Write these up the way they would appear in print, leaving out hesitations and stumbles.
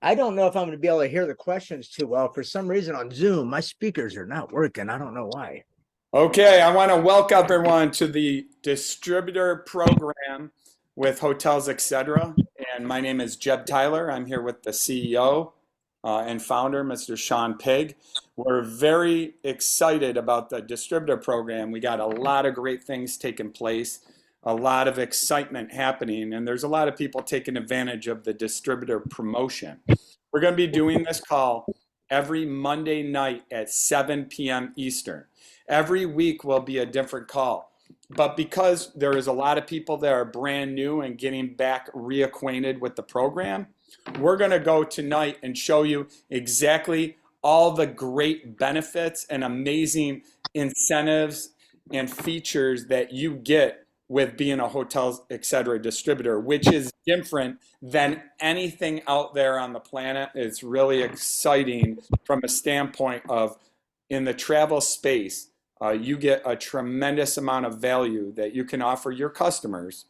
I don't know if I'm going to be able to hear the questions too well. For some reason on Zoom, my speakers are not working. I don't know why. Okay, I want to welcome everyone to the Distributor program with Hotels Etc. And my name is Jeb Tyler. I'm here with the CEO and founder, Mr. Sean Pigg. We're very excited about the Distributor program. We got a lot of great things taking place, a lot of excitement happening, and there's a lot of people taking advantage of the Distributor promotion. We're going to be doing this call every Monday night at 7 p.m. Eastern. Every week will be a different call. But because there is a lot of people that are brand new and getting back reacquainted with the program, we're going to go tonight and show you exactly all the great benefits and amazing incentives and features that you get with being a Hotels Etc. distributor, which is different than anything out there on the planet. It's really exciting from a standpoint of in the travel space. You get a tremendous amount of value that you can offer your customers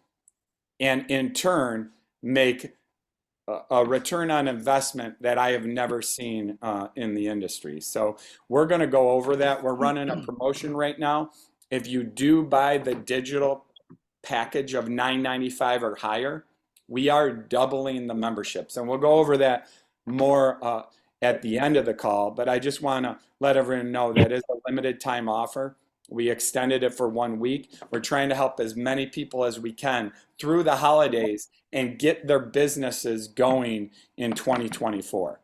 and in turn make a return on investment that I have never seen in the industry. So we're going to go over that. We're running a promotion right now. If you do buy the digital package of $9.95 or higher, we are doubling the memberships. And we'll go over that more at the end of the call. But I just want to let everyone know that is a limited time offer. We extended it for 1 week. We're trying to help as many people as we can through the holidays and get their businesses going in 2024.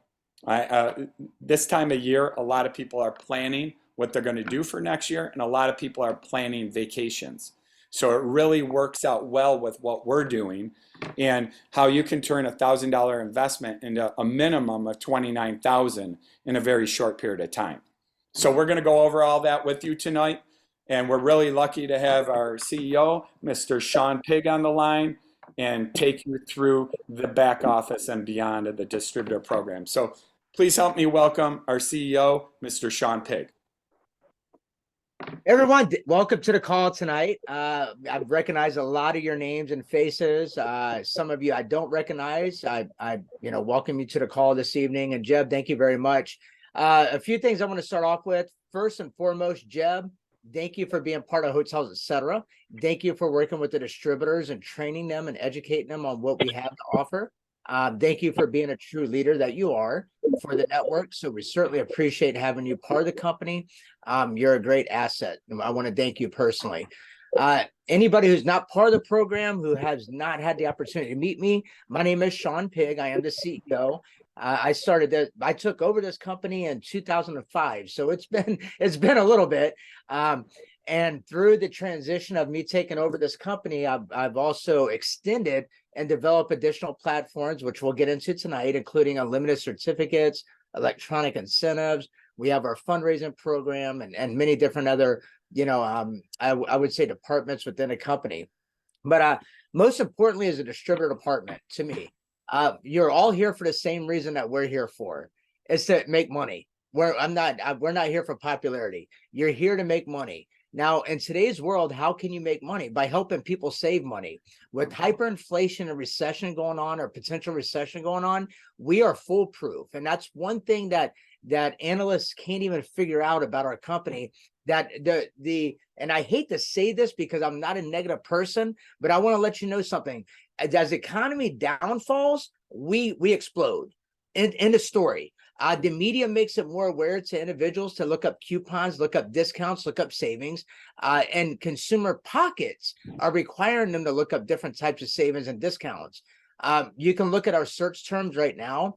This time of year, a lot of people are planning what they're going to do for next year, and a lot of people are planning vacations. So it really works out well with what we're doing and how you can turn $1,000 investment into a minimum of $29,000 in a very short period of time. So we're going to go over all that with you tonight. And we're really lucky to have our CEO, Mr. Sean Pigg, on the line and take you through the back office and beyond of the distributor program. So please help me welcome our CEO, Mr. Sean Pigg. Everyone, welcome to the call tonight. I've recognized a lot of your names and faces. Some of you I don't recognize. I welcome you to the call this evening. And Jeb, thank you very much. A few things I want to start off with. First and foremost, Jeb, thank you for being part of Hotels Etc. Thank you for working with the distributors and training them and educating them on what we have to offer. Thank you for being a true leader that you are for the network. So we certainly appreciate having you part of the company. You're a great asset. I want to thank you personally. Anybody who's not part of the program, who has not had the opportunity to meet me, my name is Sean Pigg. I am the CEO. I took over this company in 2005, so it's been a little bit. And through the transition of me taking over this company, I've also extended and developed additional platforms, which we'll get into tonight, including unlimited certificates, electronic incentives. We have our fundraising program and many different other, I would say departments within a company. But most importantly, as a distributor department, to me, you're all here for the same reason that we're here for. It's to make money. We're not here for popularity. You're here to make money. Now, in today's world, how can you make money? By helping people save money. With hyperinflation and recession going on, or potential recession going on, we are foolproof. And that's one thing that analysts can't even figure out about our company. That and I hate to say this because I'm not a negative person, but I want to let you know something. As the economy downfalls, we explode. In the story. The media makes it more aware to individuals to look up coupons, look up discounts, look up savings, and consumer pockets are requiring them to look up different types of savings and discounts. You can look at our search terms right now.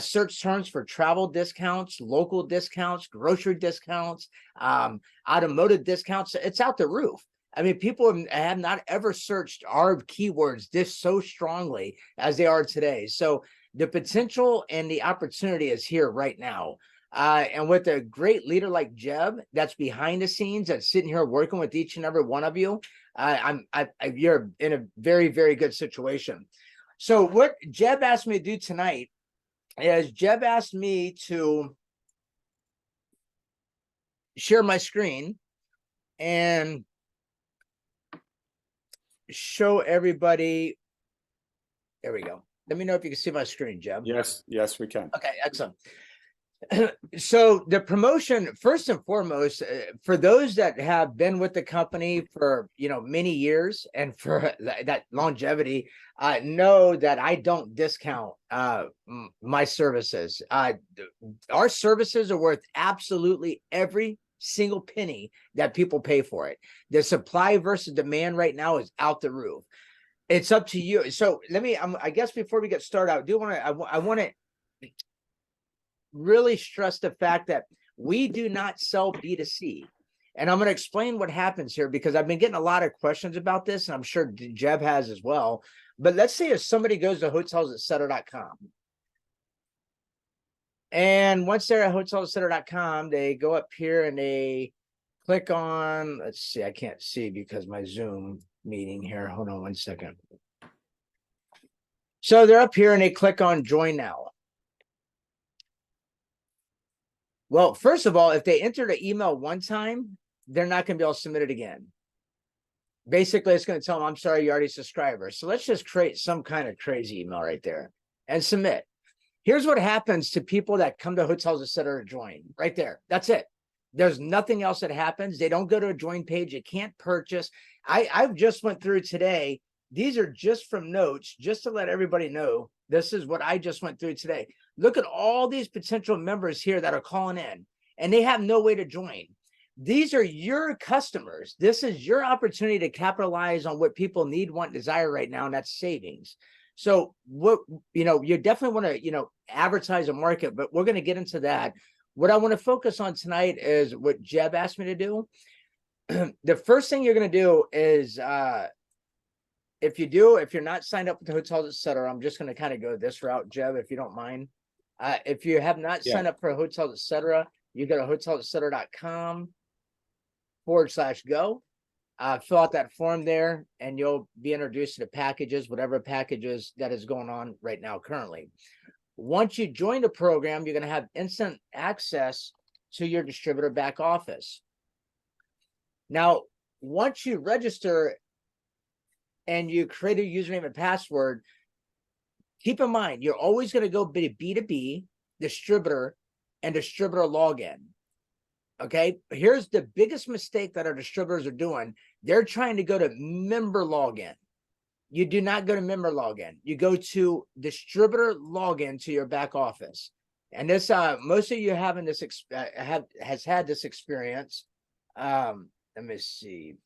Search terms for travel discounts, local discounts, grocery discounts, automotive discounts. It's out the roof. I mean, people have not ever searched our keywords this so strongly as they are today. So the potential and the opportunity is here right now. And with a great leader like Jeb, that's behind the scenes, that's sitting here working with each and every one of you, you're in a very, very good situation. So what Jeb asked me to do tonight is Jeb asked me to share my screen and show everybody. There we go. Let me know if you can see my screen, Jeb. Yes, yes, we can. Okay, excellent. So the promotion, first and foremost, for those that have been with the company for many years and for that longevity, know that I don't discount my services. Our services are worth absolutely every single penny that people pay for it. The supply versus demand right now is out the roof. It's up to you. So let me, I guess before we get started, I want to really stress the fact that we do not sell B2C. And I'm going to explain what happens here because I've been getting a lot of questions about this, and I'm sure Jeb has as well. But let's say if somebody goes to hotelsetcetera.com, and once they're at hotelsetcetera.com, they go up here and they click on, let's see, I can't see because my Zoom meeting here. Hold on one second. So they're up here and they click on join now. Well, first of all, if they enter the email one time, they're not going to be able to submit it again. Basically, it's going to tell them, I'm sorry, you're already a subscriber. So let's just create some kind of crazy email right there and submit. Here's what happens to people that come to Hotels Etc. to join right there. That's it. There's nothing else that happens. They don't go to a join page. They can't purchase. I've just went through today. These are just from notes, just to let everybody know. This is what I just went through today. Look at all these potential members here that are calling in, and they have no way to join. These are your customers. This is your opportunity to capitalize on what people need, want, desire right now, and that's savings. So what, you definitely want to, advertise a market, but we're going to get into that. What I want to focus on tonight is what Jeb asked me to do. The first thing you're going to do is, if you're not signed up with the Hotels Etc., I'm just going to kind of go this route, Jeb, if you don't mind. If you have not signed up for Hotels Etc., you go to hotelsetcetera.com/go. Fill out that form there, and you'll be introduced to the packages, whatever packages that is going on right now currently. Once you join the program, you're going to have instant access to your distributor back office. Now, once you register and you create a username and password, keep in mind, you're always going to go B2B, distributor, and distributor login. Okay, here's the biggest mistake that our distributors are doing. They're trying to go to member login. You do not go to member login. You go to distributor login to your back office. And this, most of you having this has had this experience. Let me see.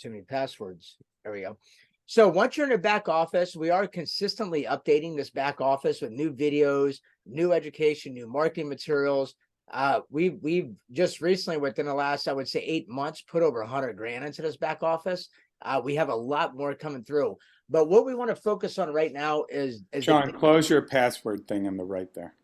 Too many passwords. There we go. So once you're in the back office, we are consistently updating this back office with new videos, new education, new marketing materials. We've just recently, within the last, I would say 8 months, put over 100 grand into this back office. We have a lot more coming through. But what we want to focus on right now is John, close your password thing on the right there.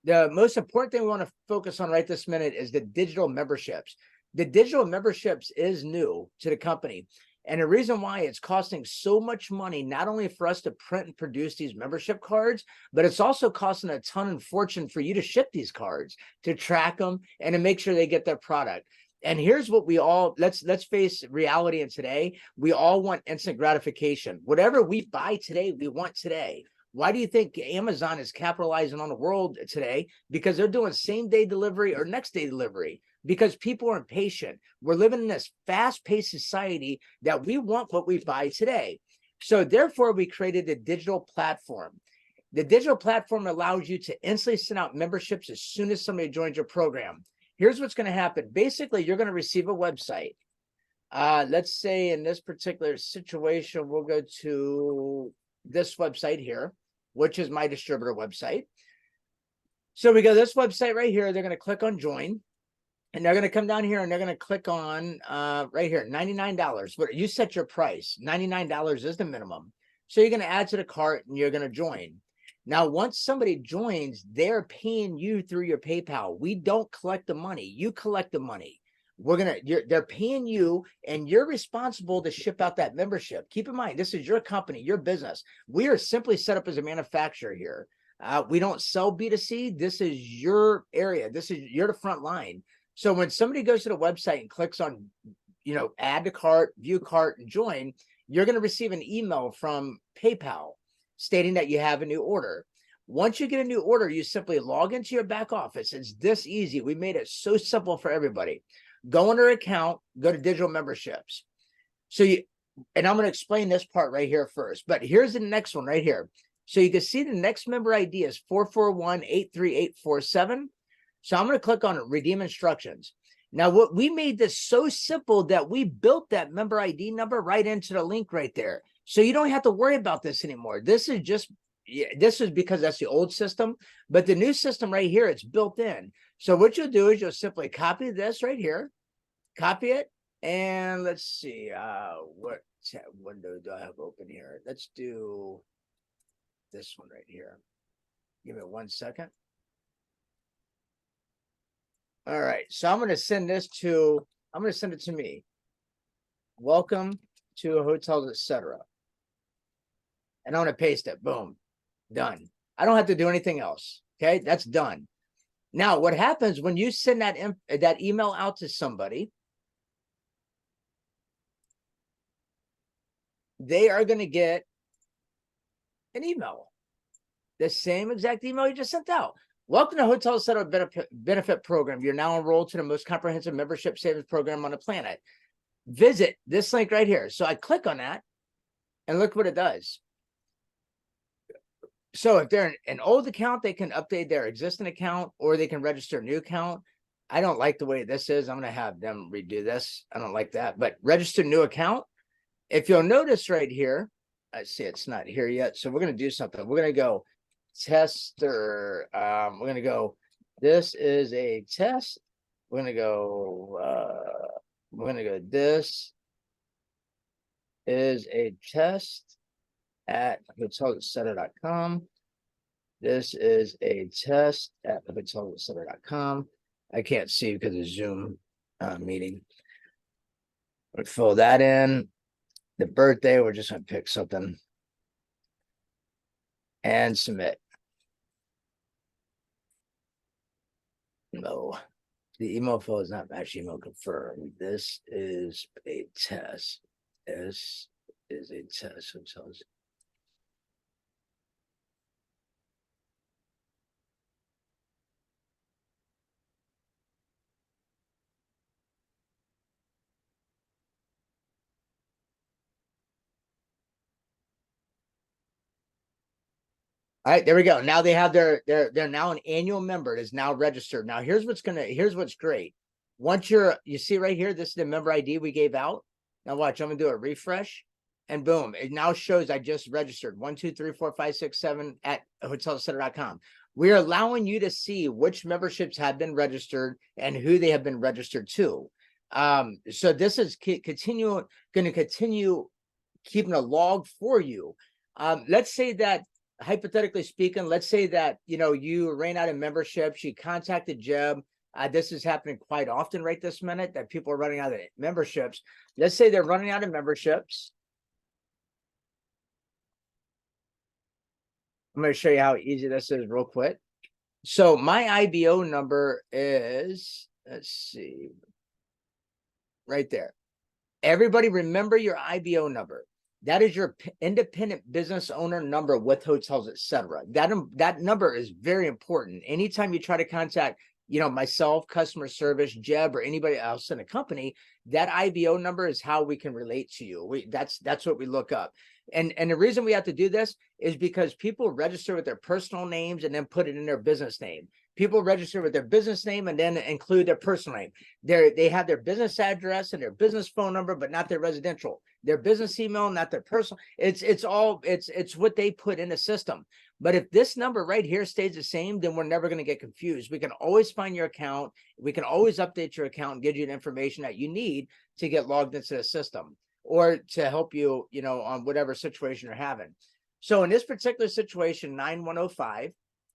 The most important thing we want to focus on right this minute is the digital memberships. The digital memberships is new to the company. And the reason why it's costing so much money, not only for us to print and produce these membership cards, but it's also costing a ton of fortune for you to ship these cards, to track them, and to make sure they get their product. And here's what we all, let's face reality in today. We all want instant gratification. Whatever we buy today, we want today. Why do you think Amazon is capitalizing on the world today? Because they're doing same day delivery or next day delivery. Because people are impatient. We're living in this fast-paced society that we want what we buy today. So therefore, we created a digital platform. The digital platform allows you to instantly send out memberships as soon as somebody joins your program. Here's what's going to happen. Basically, you're going to receive a website. Let's say in this particular situation, we'll go to this website here, which is my distributor website. So we go to this website right here. They're going to click on join. And they're going to come down here and they're going to click on right here, $99. But you set your price. $99 is the minimum. So you're going to add to the cart and you're going to join. Now, once somebody joins, they're paying you through your PayPal. We don't collect the money. You collect the money. They're paying you, and you're responsible to ship out that membership. Keep in mind, this is your company, your business. We are simply set up as a manufacturer here. We don't sell B2C. This is your area. You're the front line. So when somebody goes to the website and clicks on, add to cart, view cart, and join, you're going to receive an email from PayPal stating that you have a new order. Once you get a new order, you simply log into your back office. It's this easy. We made it so simple for everybody. Go on your account, go to digital memberships. And I'm going to explain this part right here first, but here's the next one right here. So you can see the next member ID is 441-83847. So I'm going to click on redeem instructions. Now, what we made this so simple that we built that member ID number right into the link right there. So you don't have to worry about this anymore. This is because that's the old system, but the new system right here, it's built in. So what you'll do is you'll simply copy this right here, copy it, and let's see, what window do I have open here? Let's do this one right here. Give me 1 second. All right, so I'm going to send it to me. Welcome to Hotels, Etc. And I'm going to paste it. Boom, done. I don't have to do anything else. Okay, that's done. Now, what happens when you send that email out to somebody? They are going to get an email, the same exact email you just sent out. Welcome to Hotel Etc. benefit program. You're now enrolled to the most comprehensive membership savings program on the planet. Visit this link right here. So I click on that and look what it does. So if they're an old account, they can update their existing account or they can register a new account. I don't like the way this is. I'm going to have them redo this. I don't like that, but register new account. If you'll notice right here, I see it's not here yet. So we're going to do something. We're going to go tester. We're going to go, this is a test. We're going to go, this is a test at hotelsetcetera.com. This is a test at hotelsetcetera.com. I can't see because of Zoom meeting. We'll fill that in. The birthday, we're just going to pick something and submit. No, the email flow is not match email confirmed. This is a test. This is a test. Hotels. All right, there we go. Now they have they're now an annual member. It is now registered. Now here's what's great. Once you see right here, this is the member ID we gave out. Now watch, I'm gonna do a refresh, and boom, it now shows I just registered 1, 2, 3, 4, 5, 6, 7 at hotelsetcetera.com. We're allowing you to see which memberships have been registered and who they have been registered to. So this is going to continue keeping a log for you. Let's say that, hypothetically speaking, let's say that you ran out of memberships, you contacted Jeb. This is happening quite often right this minute, that people are running out of memberships. Let's say they're running out of memberships. I'm going to show you how easy this is real quick. So my IBO number is, let's see, right there. Everybody remember your IBO number. That is your independent business owner number with Hotels Etc. That number is very important. Anytime you try to contact, myself, customer service, Jeb, or anybody else in a company, that IBO number is how we can relate to you. That's what we look up. And the reason we have to do this is because people register with their personal names and then put it in their business name. People register with their business name and then include their personal name. They have their business address and their business phone number, but not their residential. Their business email, not their personal. It's what they put in the system. But if this number right here stays the same, then we're never going to get confused. We can always find your account. We can always update your account and give you the information that you need to get logged into the system or to help you, on whatever situation you're having. So in this particular situation, 9105,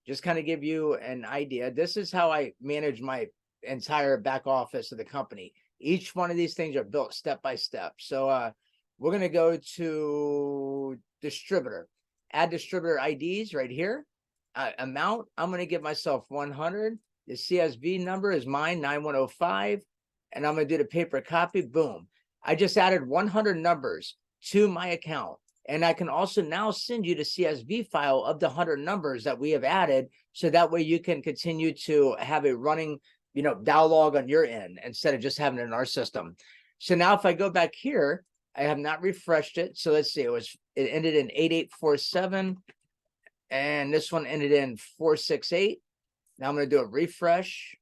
just kind of give you an idea. This is how I manage my entire back office of the company. Each one of these things are built step by step. So we're going to go to distributor, add distributor IDs right here. Amount, I'm going to give myself 100. The CSV number is mine, 9105. And I'm going to do the paper copy. Boom. I just added 100 numbers to my account. And I can also now send you the CSV file of the 100 numbers that we have added. So that way you can continue to have a running, dialogue on your end instead of just having it in our system. So now if I go back here, I have not refreshed it. So let's see, it ended in 8847. And this one ended in 468. Now I'm going to do a refresh.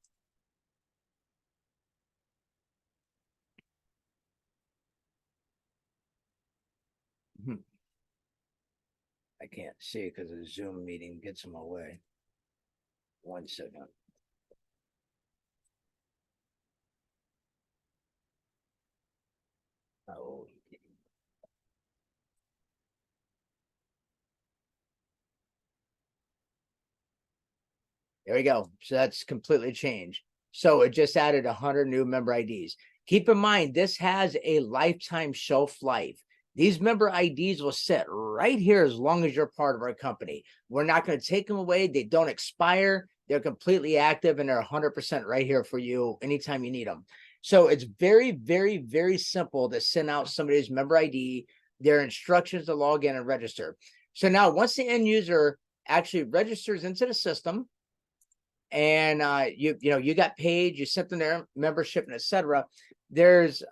I can't see because the Zoom meeting gets in my way. 1 second. Oh. There we go. So that's completely changed. So it just added 100 new member IDs. Keep in mind, this has a lifetime shelf life. These member IDs will sit right here as long as you're part of our company. We're not going to take them away. They don't expire. They're completely active and they're 100% right here for you anytime you need them. So it's very, very, very simple to send out somebody's member ID, their instructions to log in and register. So now once the end user actually registers into the system, and you got paid, you sent them their membership and etc. There's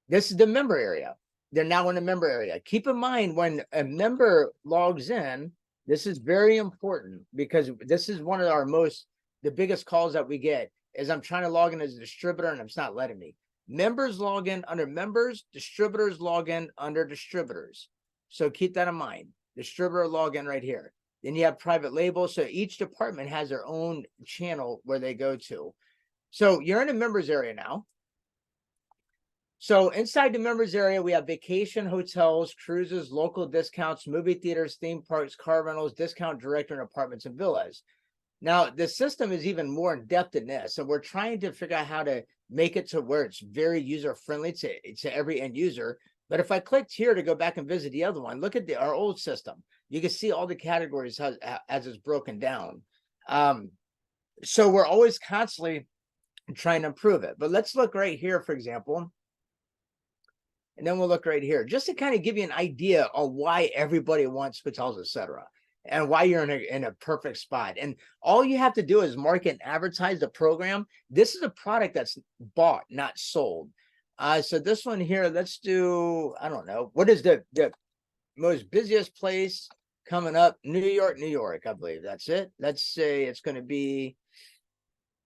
this is the member area. They're now in the member area. Keep in mind when a member logs in, this is very important because this is one of the biggest calls that we get is I'm trying to log in as a distributor and it's not letting me. Members log in under members, distributors log in under distributors. So keep that in mind. Distributor login right here. Then you have private label. So each department has their own channel where they go to. So you're in the members area now. So inside the members area, we have vacation, hotels, cruises, local discounts, movie theaters, theme parks, car rentals, discount director, and apartments and villas. Now, the system is even more in depth than this. So we're trying to figure out how to make it to where it's very user-friendly to every end user. But if I clicked here to go back and visit the other one, look at our old system. You can see all the categories as it's broken down. So we're always constantly trying to improve it. But let's look right here, for example. And then we'll look right here, just to kind of give you an idea on why everybody wants hotels, etc., and why you're in a perfect spot. And all you have to do is market and advertise the program. This is a product that's bought, not sold. So this one here, let's do, I don't know, what is the most busiest place coming up? New York, I believe that's it. Let's say it's going to be,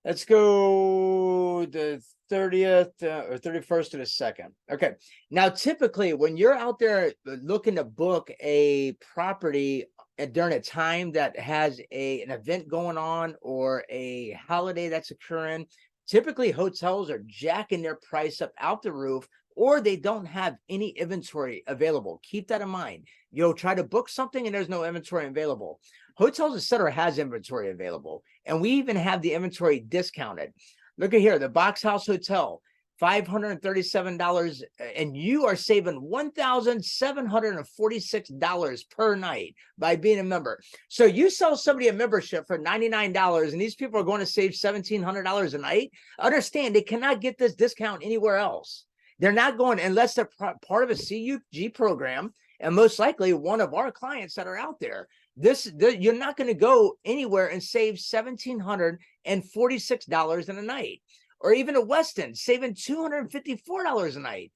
let's go the 30th or 31st to the 2nd. Okay. Now, typically when you're out there looking to book a property during a time that has an event going on or a holiday that's occurring, typically hotels are jacking their price up out the roof, or they don't have any inventory available. Keep that in mind. You'll try to book something and there's no inventory available. Hotels, etc., has inventory available, and we even have the inventory discounted. Look at here, the Box House Hotel, $537, and you are saving $1,746 per night by being a member. So you sell somebody a membership for $99, and these people are going to save $1,700 a night. Understand, they cannot get this discount anywhere else. They're not going unless they're part of a CUG program, and most likely one of our clients that are out there. You're not going to go anywhere and save $1,746 in a night. Or even a Westin, saving $254 a night,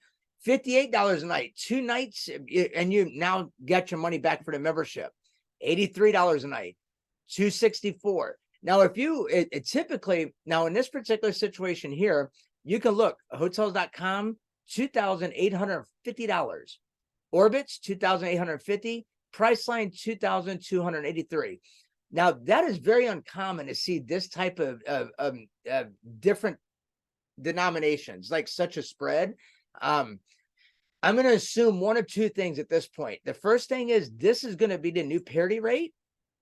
$58 a night, 2 nights, and you now get your money back for the membership. $83 a night, $264. Now, if you typically, now in this particular situation here, you can look, hotels.com, $2,850. Orbitz, $2,850. Priceline, $2,283. Now, that is very uncommon to see this type of different denominations, like such a spread. I'm going to assume one of two things at this point. The first thing is this is going to be the new parity rate.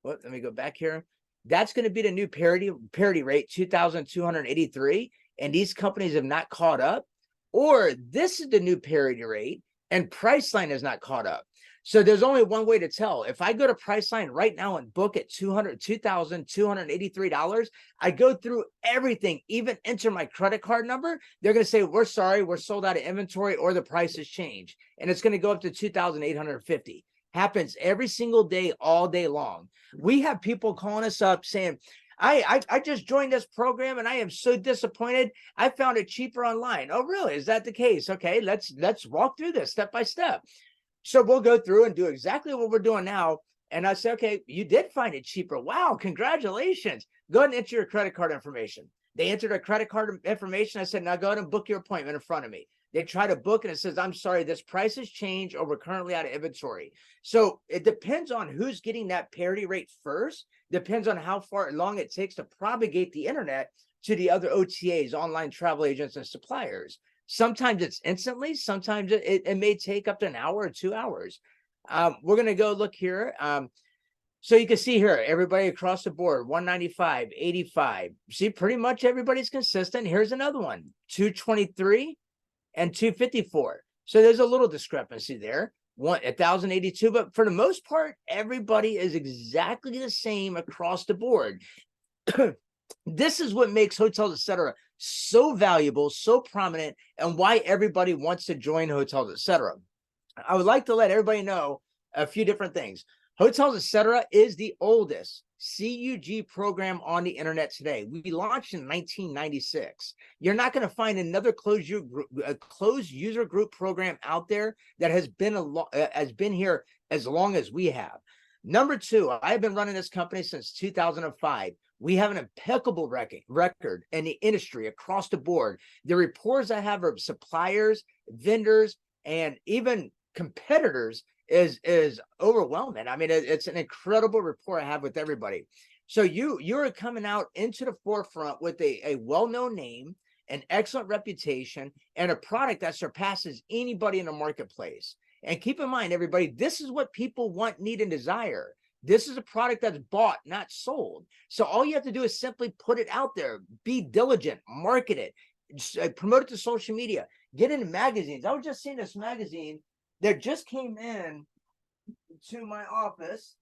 Well, let me go back here. That's going to be the new parity rate, 2,283, and these companies have not caught up. Or this is the new parity rate, and Priceline has not caught up. So there's only one way to tell. If I go to Priceline right now and book at $2,283, I go through everything, even enter my credit card number. They're going to say, we're sorry, we're sold out of inventory, or the price has changed. And it's going to go up to $2,850. Happens every single day, all day long. We have people calling us up saying, I just joined this program and I am so disappointed. I found it cheaper online. Oh, really? Is that the case? Okay, let's walk through this step by step. So we'll go through and do exactly what we're doing now. And I say, okay, you did find it cheaper. Wow, congratulations. Go ahead and enter your credit card information. They entered their credit card information. I said, now go ahead and book your appointment in front of me. They try to book and it says, I'm sorry, this price has changed or we're currently out of inventory. So it depends on who's getting that parity rate first. Depends on how far long it takes to propagate the internet to the other OTAs, online travel agents and suppliers. Sometimes it's instantly, sometimes it may take up to an hour or 2 hours. We're going to go look here. So you can see here, everybody across the board, 195, 85. See, pretty much everybody's consistent. Here's another one, 223 and 254. So there's a little discrepancy there, 1,082. But for the most part, everybody is exactly the same across the board. This is what makes Hotels Etc. so valuable, so prominent, and why everybody wants to join Hotels Etc. I would like to let everybody know a few different things. Hotels Etc. is the oldest CUG program on the internet today. We launched in 1996. You're not going to find another closed user group program out there that has been here as long as we have. Number two, I've been running this company since 2005. We have an impeccable record in the industry across the board. The reports I have of suppliers, vendors, and even competitors is overwhelming. I mean, it's an incredible rapport I have with everybody. So you're coming out into the forefront with a well-known name, an excellent reputation, and a product that surpasses anybody in the marketplace. And keep in mind, everybody, this is what people want, need, and desire. This is a product that's bought, not sold. So all you have to do is simply put it out there, be diligent, market it, promote it to social media, get into magazines. I was just seeing this magazine that just came in to my office.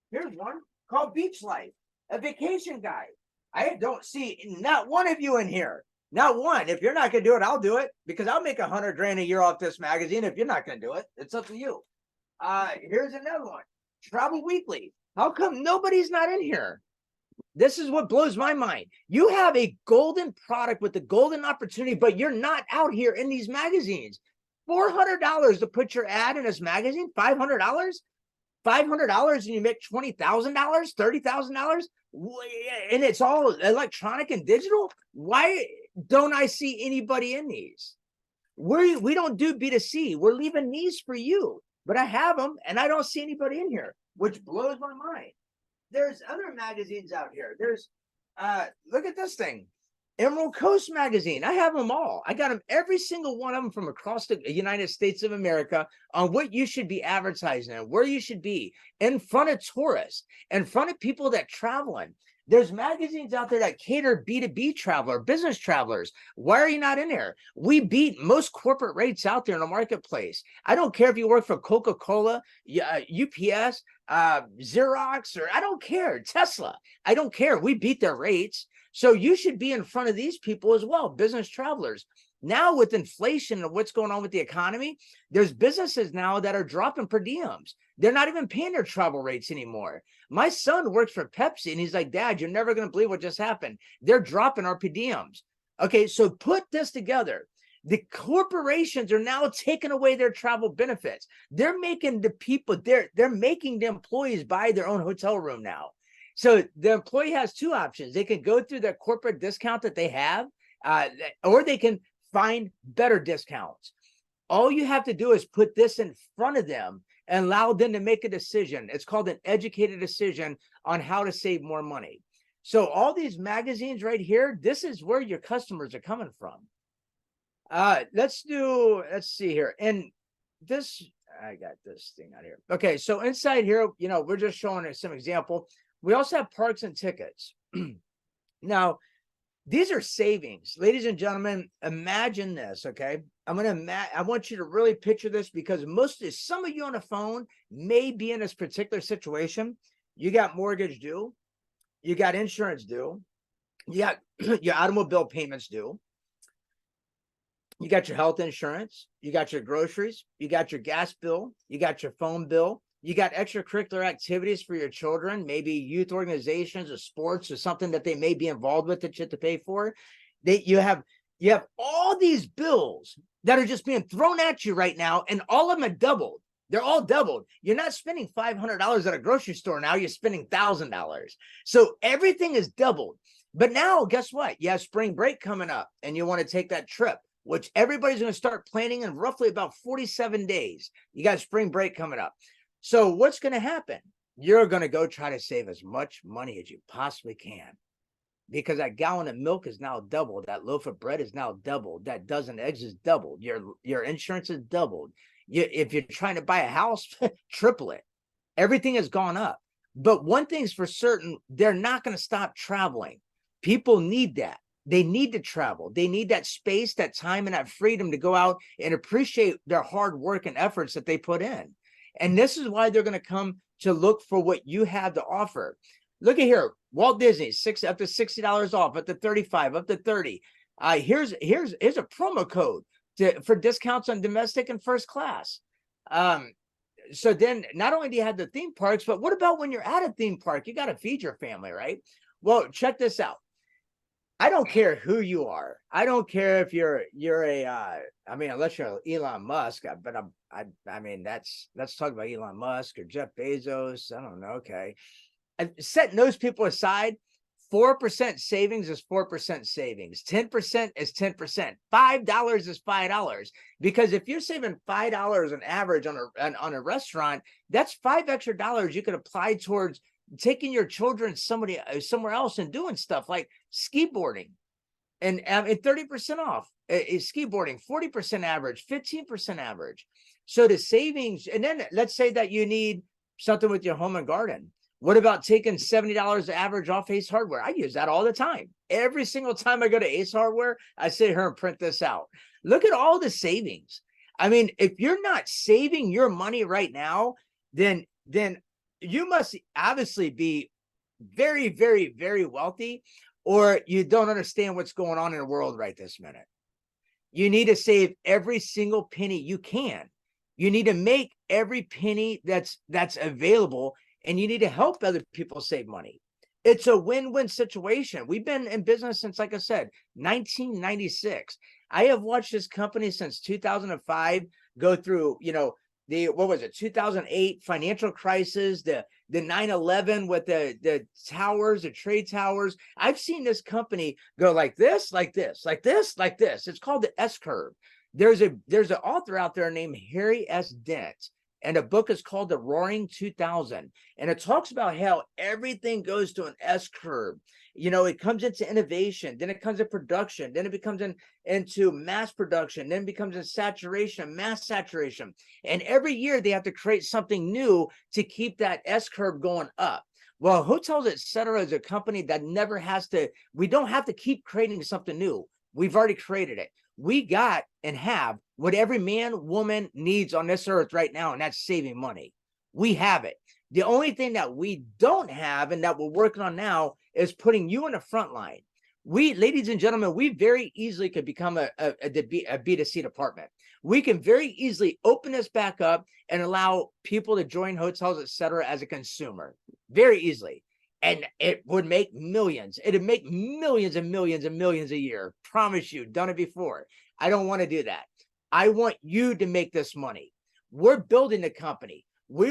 Here's one called Beach Life, a vacation guide. I don't see not one of you in here. Not one. If you're not going to do it, I'll do it, because I'll make $100 grand a year off this magazine. If you're not going to do it, it's up to you. Here's another one, Travel Weekly. How come nobody's not in here? This is what blows my mind. You have a golden product with the golden opportunity, but you're not out here in these magazines. $400 to put your ad in this magazine, $500? $500 and you make $20,000, $30,000, and it's all electronic and digital. Why don't I see anybody in these? We don't do B2C. We're leaving these for you, but I have them and I don't see anybody in here, which blows my mind. There's other magazines out here. There's look at this thing, Emerald Coast magazine. I have them all. I got them, every single one of them, from across the United States of America, on what you should be advertising and where you should be in front of tourists, in front of people that traveling. There's magazines out there that cater B2B traveler, business travelers. Why are you not in there? We beat most corporate rates out there in the marketplace. I don't care if you work for Coca-Cola, UPS, Xerox, or I don't care, Tesla. I don't care. We beat their rates. So you should be in front of these people as well, business travelers. Now with inflation and what's going on with the economy, there's businesses now that are dropping per diems. They're not even paying their travel rates anymore. My son works for Pepsi and he's like, Dad, you're never going to believe what just happened. They're dropping our per diems. Okay, so put this together. The corporations are now taking away their travel benefits. They're making the people, they're making the employees buy their own hotel room now. So the employee has two options. They can go through their corporate discount that they have, or they can find better discounts. All you have to do is put this in front of them and allow them to make a decision. It's called an educated decision on how to save more money. So all these magazines right here, this is where your customers are coming from. Let's see here. And this, I got this thing out here. Okay, so inside here, we're just showing some example. We also have parks and tickets. Now, These are savings. Ladies and gentlemen, imagine this, okay? I want you to really picture this, because some of you on the phone may be in this particular situation. You got mortgage due, you got insurance due, you got your automobile payments due, you got your health insurance, you got your groceries, you got your gas bill, you got your phone bill, you got extracurricular activities for your children, maybe youth organizations or sports or something that they may be involved with that you have to pay for. You have all these bills that are just being thrown at you right now, and all of them are doubled. They're all doubled. You're not spending $500 at a grocery store now, you're spending $1,000. So everything is doubled. But now, guess what? You have spring break coming up and you want to take that trip, which everybody's going to start planning in roughly about 47 days. You got spring break coming up. So what's going to happen? You're going to go try to save as much money as you possibly can, because that gallon of milk is now doubled. That loaf of bread is now doubled. That dozen eggs is doubled. Your insurance is doubled. If you're trying to buy a house, triple it. Everything has gone up. But one thing's for certain, they're not going to stop traveling. People need that. They need to travel. They need that space, that time, and that freedom to go out and appreciate their hard work and efforts that they put in. And this is why they're going to come to look for what you have to offer. Look at here, Walt Disney, up to $60 off, up to $35, up to $30. Here's a promo code for discounts on domestic and first class. So then not only do you have the theme parks, but what about when you're at a theme park? You got to feed your family, right? Well, check this out. I don't care who you are. I don't care if you're unless you're Elon Musk, but I mean, let's talk about Elon Musk or Jeff Bezos. I don't know. Okay. Setting those people aside, 4% savings is 4% savings. 10% is 10%. $5 is $5. Because if you're saving $5 on average on a restaurant, that's $5 extra dollars you could apply towards taking your children somewhere else and doing stuff like ski boarding, and 30% off is ski boarding, 40% average, 15% average. So the savings, and then let's say that you need something with your home and garden. What about taking $70 average off Ace Hardware? I use that all the time. Every single time I go to Ace Hardware, I sit here and print this out. Look at all the savings. I mean, if you're not saving your money right now, then you must obviously be very, very, very wealthy, or you don't understand what's going on in the world right this minute. You need to save every single penny you can. You need to make every penny that's available, and you need to help other people save money. It's a win-win situation. We've been in business since, like I said, 1996. I have watched this company since 2005 go through, the 2008 financial crisis, the 9/11 with the towers, the trade towers. I've seen this company go like this, like this, like this, like this. It's called the S curve. There's an author out there named Harry S. Dent, and a book is called The Roaring 2000, and it talks about how everything goes to an S curve. It comes into innovation, then it comes in production, then it becomes into mass production, then it becomes in saturation, mass saturation. And every year they have to create something new to keep that S curve going up. Well, Hotels Etc. is a company that never has to, we don't have to keep creating something new. We've already created it. We got and have what every man, woman needs on this earth right now, and that's saving money. We have it. The only thing that we don't have and that we're working on now is putting you in the front line. We, ladies and gentlemen, we very easily could become a B2C department. We can very easily open this back up and allow people to join Hotels Etc. as a consumer, very easily. And it would make millions. It'd make millions and millions and millions a year. Promise you, done it before. I don't want to do that. I want you to make this money. We're building the company. We're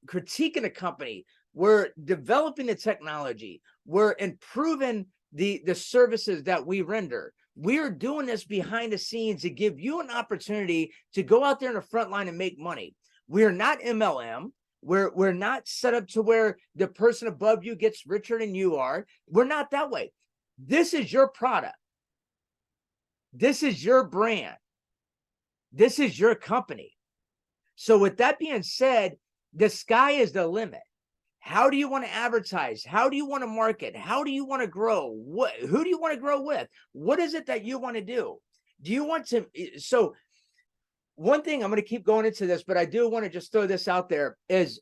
critiquing the company. We're developing the technology. We're improving the services that we render. We're doing this behind the scenes to give you an opportunity to go out there in the front line and make money. We're not MLM. We're not set up to where the person above you gets richer than you are. We're not that way. This is your product. This is your brand. This is your company. So with that being said, the sky is the limit. How do you want to advertise? How do you want to market? How do you want to grow? Who do you want to grow with? What is it that you want to do? Do you want to? So one thing, I'm going to keep going into this, but I do want to just throw this out there, is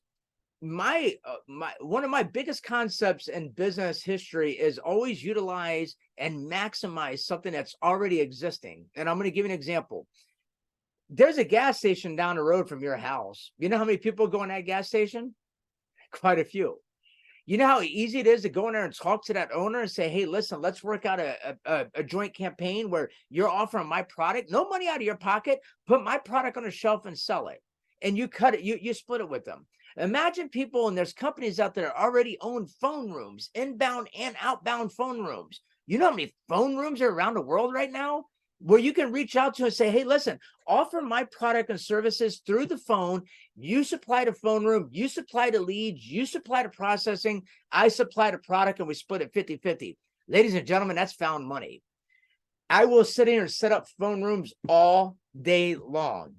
one of my biggest concepts in business history is always utilize and maximize something that's already existing. And I'm going to give you an example. There's a gas station down the road from your house. You know how many people go in that gas station? Quite a few. You know how easy it is to go in there and talk to that owner and say, hey, listen, let's work out a joint campaign where you're offering my product, no money out of your pocket, put my product on a shelf and sell it. And you cut it, you split it with them. Imagine people, and there's companies out there that already own phone rooms, inbound and outbound phone rooms. You know how many phone rooms are around the world right now where you can reach out to and say, hey, listen, offer my product and services through the phone. You supply the phone room, you supply the leads, you supply the processing, I supply the product, and we split it 50-50. Ladies and gentlemen, that's found money. I will sit here and set up phone rooms all day long.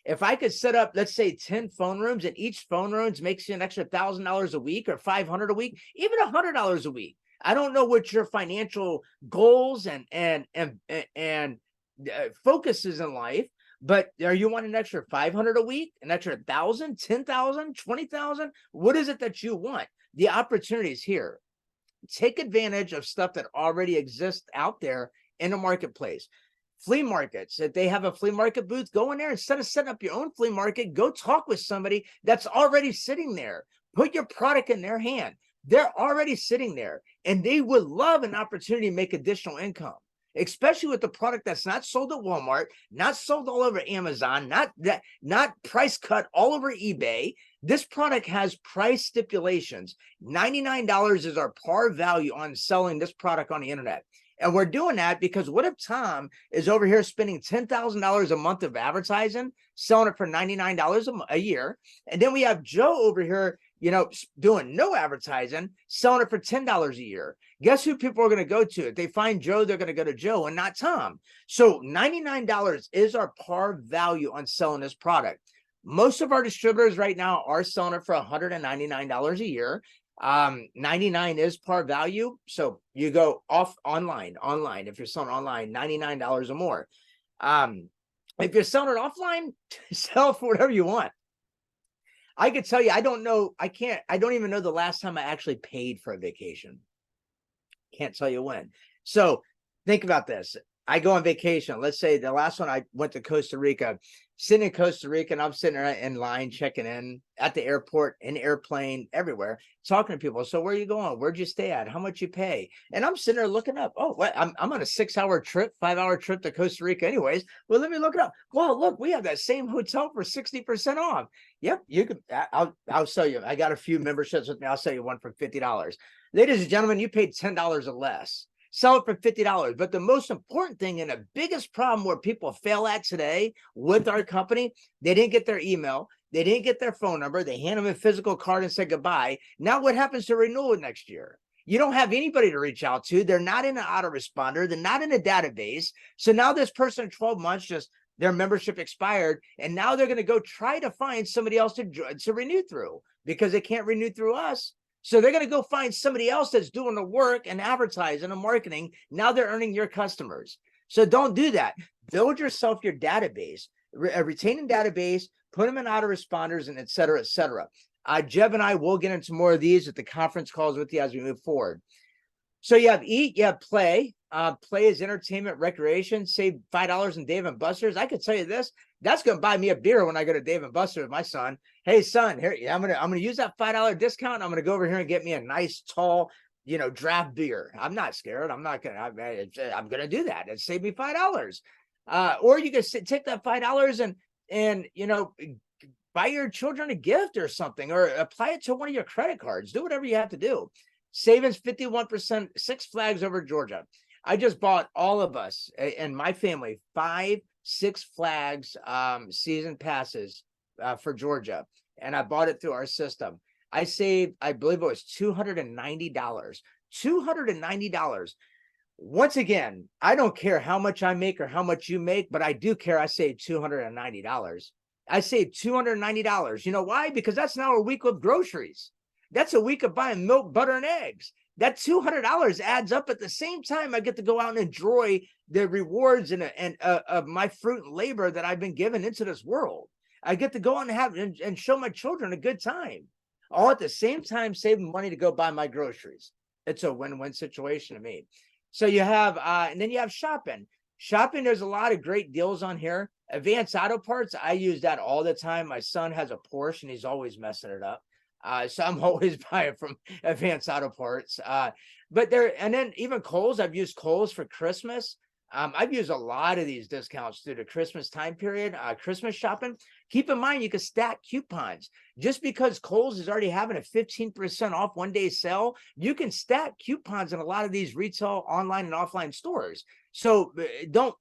If I could set up, let's say 10 phone rooms, and each phone room makes you an extra $1,000 a week or $500 a week, even $100 a week. I don't know what your financial goals and focuses in life, but are you wanting an extra 500 a week, an extra 1,000, 10,000, 20,000? What is it that you want? The opportunity is here. Take advantage of stuff that already exists out there in the marketplace. Flea markets, if they have a flea market booth, go in there. Instead of setting up your own flea market, go talk with somebody that's already sitting there. Put your product in their hand. They're already sitting there, and they would love an opportunity to make additional income, especially with the product that's not sold at Walmart, not sold all over Amazon, not price cut all over eBay. This product has price stipulations. $99 is our par value on selling this product on the internet. And we're doing that because what if Tom is over here spending $10,000 a month of advertising, selling it for $99 a year, and then we have Joe over here, doing no advertising, selling it for $10 a year. Guess who people are going to go to? If they find Joe, they're going to go to Joe and not Tom. So $99 is our par value on selling this product. Most of our distributors right now are selling it for $199 a year. 99 is par value. So you go off online. If you're selling online, $99 or more. If you're selling it offline, sell for whatever you want. I could tell you, I don't even know the last time I actually paid for a vacation. Can't tell you when. So think about this. I go on vacation. Let's say the last one I went to Costa Rica, sitting in Costa Rica, and I'm sitting there in line, checking in at the airport, in airplane, everywhere, talking to people. So where are you going? Where'd you stay at? How much you pay? And I'm sitting there looking up. Oh, what? I'm on a 6-hour trip, 5-hour trip to Costa Rica anyways. Well, let me look it up. Well, look, we have that same hotel for 60% off. Yep, you can. I'll sell you. I got a few memberships with me. I'll sell you one for $50. Ladies and gentlemen, you paid $10 or less. Sell it for $50. But the most important thing, and the biggest problem where people fail at today with our company, they didn't get their email. They didn't get their phone number. They hand them a physical card and say goodbye. Now what happens to renewal next year? You don't have anybody to reach out to. They're not in an autoresponder. They're not in a database. So now this person in 12 months, their membership expired, and now they're going to go try to find somebody else to renew through, because they can't renew through us. So they're going to go find somebody else that's doing the work and advertising and marketing. Now they're earning your customers. So don't do that. Build yourself your database, a retaining database, put them in autoresponders, and et cetera, et cetera. Jeb and I will get into more of these at the conference calls with you as we move forward. So you have eat, you have play. Play is entertainment, recreation. Save $5 in Dave and Buster's. I could tell you this: that's going to buy me a beer when I go to Dave and Buster's with my son. Hey, son, here I'm gonna use that $5 discount. I'm gonna go over here and get me a nice tall, draft beer. I'm not scared. I'm gonna do that and save me $5. Or you can take that $5 and buy your children a gift or something, or apply it to one of your credit cards. Do whatever you have to do. Savings 51%. Six Flags over Georgia. I just bought all of us and my family 5 Six Flags season passes for Georgia, and I bought it through our system. I saved, I believe it was $290. $290. Once again, I don't care how much I make or how much you make, but I do care. I saved $290. I saved $290. You know why? Because that's now a week of groceries. That's a week of buying milk, butter, and eggs. That $200 adds up. At the same time, I get to go out and enjoy the rewards and of my fruit and labor that I've been given into this world. I get to go out and have and show my children a good time, all at the same time saving money to go buy my groceries. It's a win-win situation to me. So you have, and then you have shopping. Shopping, there's a lot of great deals on here. Advanced Auto Parts, I use that all the time. My son has a Porsche and he's always messing it up. So I'm always buying from Advanced Auto Parts. But there, and then even Kohl's, I've used Kohl's for Christmas. I've used a lot of these discounts through the Christmas time period, Christmas shopping. Keep in mind, you can stack coupons. Just because Kohl's is already having a 15% off one-day sale, you can stack coupons in a lot of these retail, online, and offline stores. So don't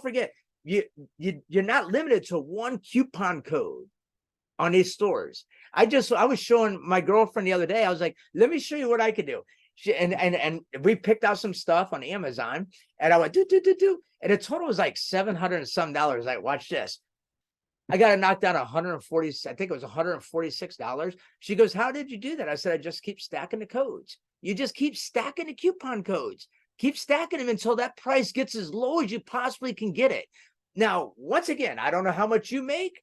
forget, you're not limited to one coupon code on these stores. I was showing my girlfriend the other day. I was like, let me show you what I could do. And we picked out some stuff on Amazon, and I went do, and the total was like $700 and some dollars. Like, watch this. I got it knocked down 140. I think it was $146. She goes, how did you do that? I said, I just keep stacking the codes. You just keep stacking the coupon codes. Keep stacking them until that price gets as low as you possibly can get it. Now, once again, I don't know how much you make,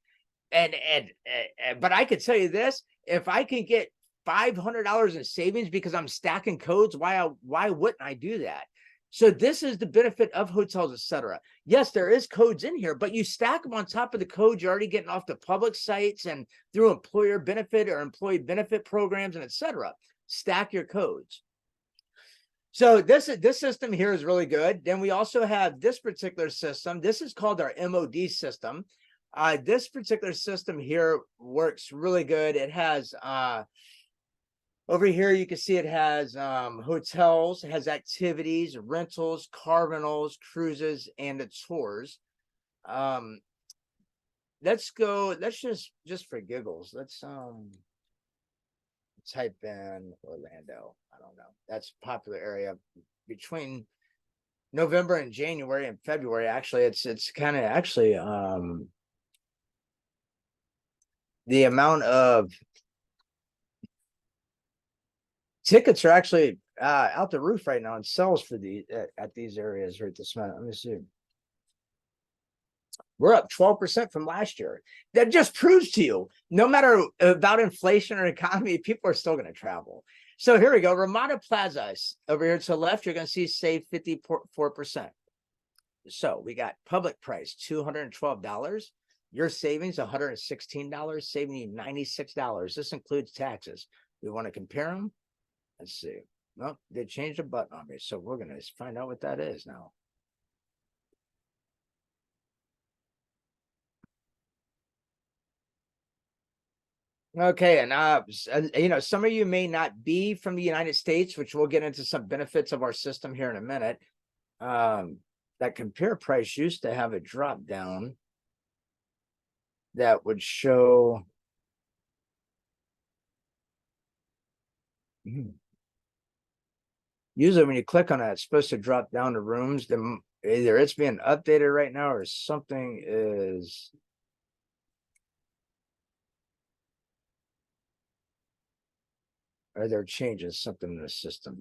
but I could tell you this: if I can get $500 in savings because I'm stacking codes, why wouldn't I do that? So this is the benefit of Hotels, etc. Yes, there is codes in here, but you stack them on top of the codes you're already getting off the public sites and through employer benefit or employee benefit programs and etc. Stack your codes. So this system here is really good. Then we also have this particular system. This is called our MOD system. This particular system here works really good. It has over here, you can see it has hotels, it has activities, rentals, car rentals, cruises, and the tours. Let's just for giggles, let's type in Orlando. I don't know. That's a popular area between November and January and February. Actually, it's kind of actually the amount of tickets are actually out the roof right now in sales for the at these areas right this minute. Let me see. We're up 12% from last year. That just proves to you, no matter about inflation or economy, people are still going to travel. So here we go. Ramada Plaza over here to the left, you're going to see save 54%. So we got public price $212. Your savings $116, saving you $96. This includes taxes. We want to compare them. Let's see. Well, they changed the button on me, so we're going to find out what that is now. Okay, and you know, some of you may not be from the United States, which we'll get into some benefits of our system here in a minute. That compare price used to have a drop down that would show. Usually when you click on it, it's supposed to drop down to rooms. Then either it's being updated right now or something is. Or there changes something in the system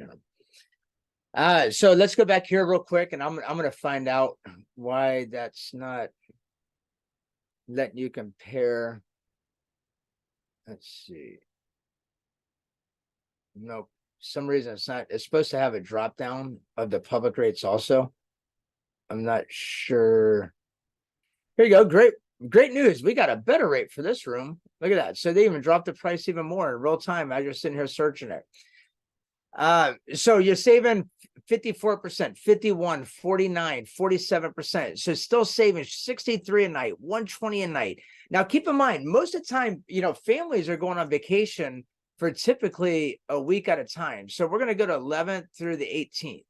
here. So let's go back here real quick, and I'm going to find out why that's not letting you compare. Let's see. Nope. Some reason it's not. It's supposed to have a drop down of the public rates also. I'm not sure. Here you go. Great news. We got a better rate for this room. Look at that. So they even dropped the price even more in real time as you're sitting here searching it. So you're saving 54%, 51, 49, 47%. So still saving 63 a night, 120 a night. Now keep in mind, most of the time, you know, families are going on vacation for typically a week at a time. So we're going to go to 11th through the 18th.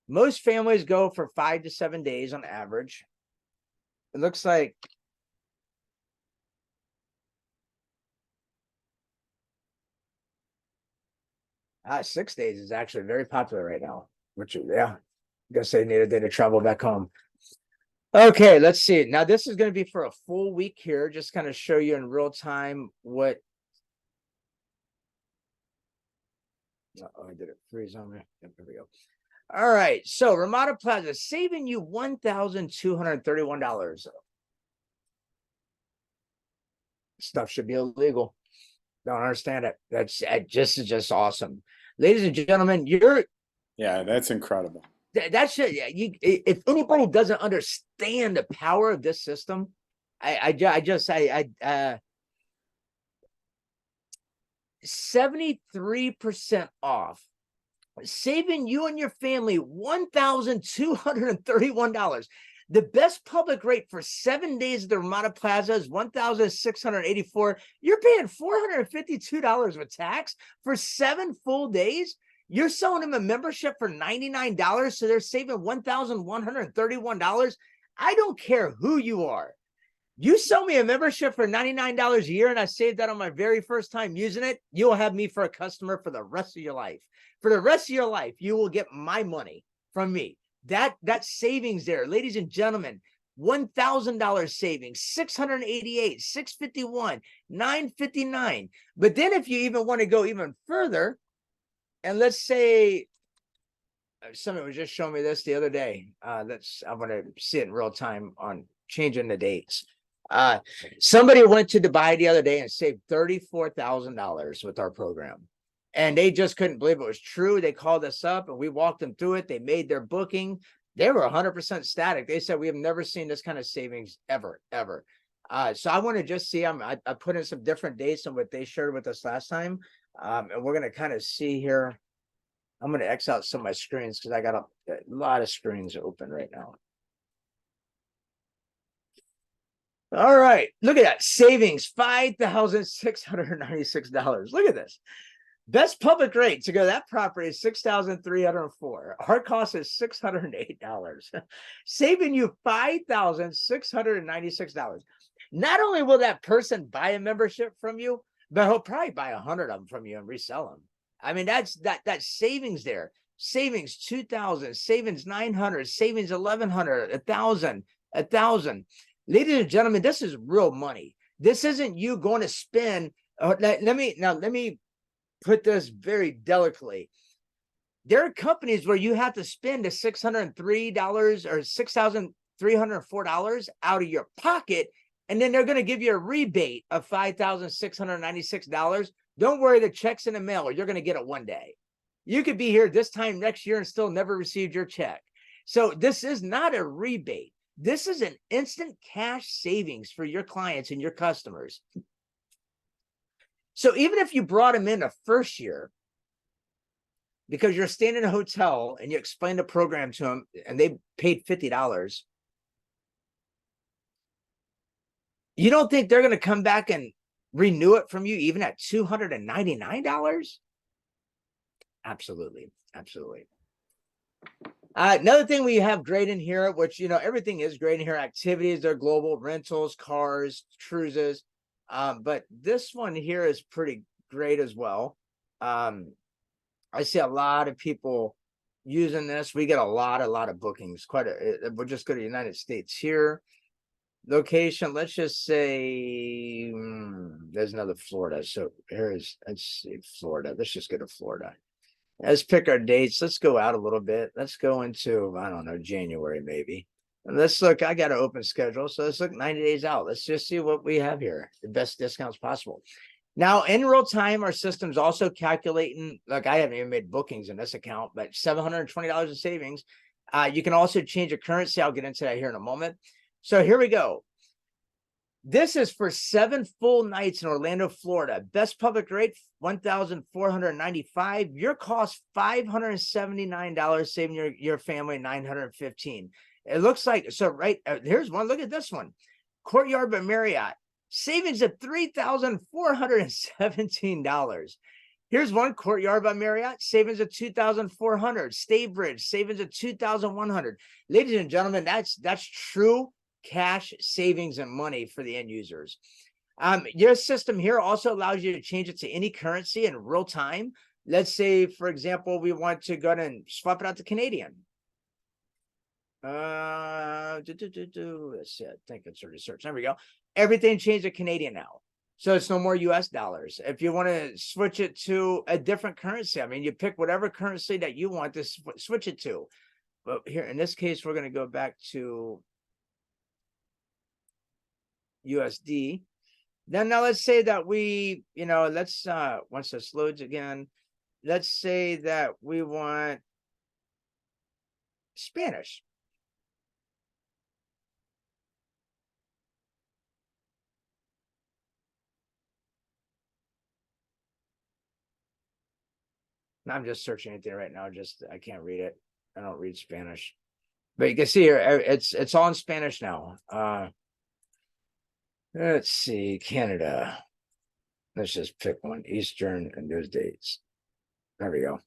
Most families go for 5 to 7 days on average. It looks like Ah, 6 days is actually very popular right now, which, yeah, I guess they need a day to travel back home. Okay, let's see. Now, this is going to be for a full week here, just kind of show you in real time what I did it freeze on me. Yep, there we go. All right. So Ramada Plaza saving you $1,231. Stuff should be illegal. Don't understand it. That's just awesome. Ladies and gentlemen, Yeah, that's incredible. that should, if anybody doesn't understand the power of this system, 73% off, saving you and your family $1,231. The best public rate for 7 days at the Ramada Plaza is $1,684. You're paying $452 with tax for 7 full days. You're selling them a membership for $99, so they're saving $1,131. I don't care who you are. You sell me a membership for $99 a year and I saved that on my very first time using it, you'll have me for a customer for the rest of your life. For the rest of your life, you will get my money from me. That savings there, ladies and gentlemen, $1,000 savings, $688, $651, $959. But then if you even want to go even further, and let's say somebody was just showing me this the other day. I want to see it in real time on changing the dates. Somebody went to Dubai the other day and saved $34,000 with our program. And they just couldn't believe it was true. They called us up and we walked them through it. They made their booking. They were 100% static. They said, we have never seen this kind of savings ever. So I want to just see, I put in some different dates than what they shared with us last time. And we're going to kind of see here. I'm going to X out some of my screens because I got a lot of screens open right now. All right, look at that savings, $5,696. Look at this. Best public rate to go to that property is $6,304. Our cost is $608, saving you $5,696. Not only will that person buy a membership from you, but he'll probably buy 100 of them from you and resell them. I mean, that's savings there. Savings 2,000, savings 900, savings 1,100, 1,000, 1,000. Ladies and gentlemen, this is real money. This isn't you going to spend. Let me put this very delicately. There are companies where you have to spend the $603 or $6,304 out of your pocket, and then they're going to give you a rebate of $5,696. Don't worry, the check's in the mail, or you're going to get it one day. You could be here this time next year and still never received your check. So this is not a rebate. This is an instant cash savings for your clients and your customers. So even if you brought them in the first year, because you're staying in a hotel and you explain the program to them and they paid $50, you don't think they're going to come back and renew it from you even at $299? Absolutely. Another thing we have great in here, which, everything is great in here. Activities, they're global, rentals, cars, cruises. But this one here is pretty great as well. I see a lot of people using this. We get a lot of bookings. We'll just go to the United States here. Location, let's just say there's another Florida. So let's see, Florida. Let's just go to Florida. Let's pick our dates. Let's go out a little bit. Let's go into, I don't know, January maybe. And let's look, I got an open schedule. So let's look 90 days out. Let's just see what we have here. The best discounts possible. Now, in real time, our system's also calculating, like I haven't even made bookings in this account, but $720 in savings. You can also change a currency. I'll get into that here in a moment. So here we go. This is for 7 full nights in Orlando, Florida. Best public rate, $1,495. Your cost, $579, saving your family $915. It looks like, so right, here's one. Look at this one. Courtyard by Marriott. Savings of $3,417. Here's one, Courtyard by Marriott, savings of $2,400. Staybridge, savings of $2,100. Ladies and gentlemen, that's true cash savings and money for the end users. Your system here also allows you to change it to any currency in real time. Let's say, for example, we want to go ahead and swap it out to Canadian. Let's see, I think it's already searched. There we go. Everything changed to Canadian now. So it's no more US dollars. If you want to switch it to a different currency, I mean, you pick whatever currency that you want to switch it to. But here in this case, we're going to go back to USD. Then now let's say that we, let's once this loads again, let's say that we want Spanish. I'm just searching anything right now. I can't read it. I don't read Spanish. But you can see here, it's all in Spanish now. Let's see, Canada. Let's just pick one, Eastern and those dates. There we go.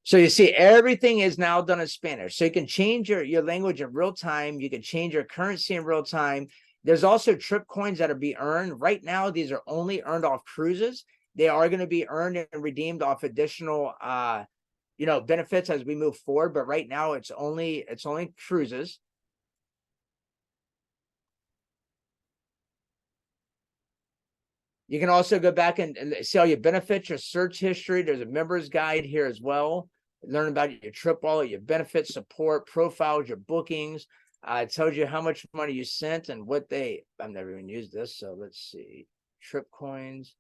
So you see, everything is now done in Spanish. So you can change your language in real time. You can change your currency in real time. There's also trip coins that are being earned. Right now, these are only earned off cruises. They are going to be earned and redeemed off additional benefits as we move forward. But right now, it's only cruises. You can also go back and see all your benefits, your search history. There's a member's guide here as well. Learn about your trip wallet, your benefits, support, profiles, your bookings. It tells you how much money you sent and what I've never even used this. So let's see. Trip coins.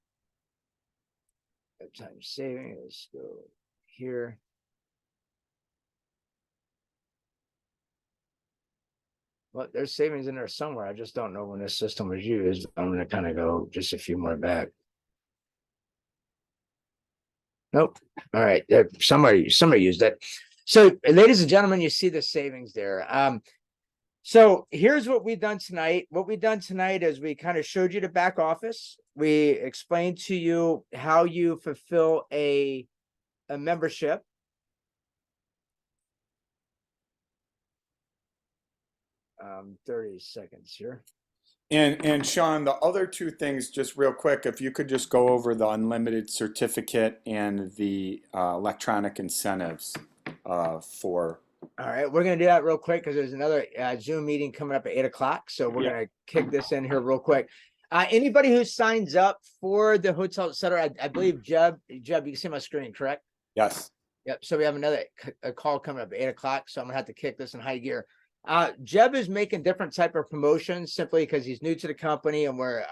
Time saving. Let's go here. Well, there's savings in there somewhere. I just don't know when this system was used. I'm going to kind of go just a few more back. Nope. All right. Somebody used it. So, ladies and gentlemen, you see the savings there. So here's what we've done tonight. What we've done tonight is we kind of showed you the back office. We explained to you how you fulfill a membership. 30 seconds here. And Sean, the other two things, just real quick, if you could just go over the unlimited certificate and the electronic incentives for. All right, we're going to do that real quick because there's another Zoom meeting coming up at 8 o'clock. So we're going to kick this in here real quick. Anybody who signs up for the hotel, etc., I believe Jeb, you can see my screen, correct? Yes. Yep. So we have another call coming up at 8 o'clock. So I'm gonna have to kick this in high gear. Jeb is making different type of promotions simply because he's new to the company and we're,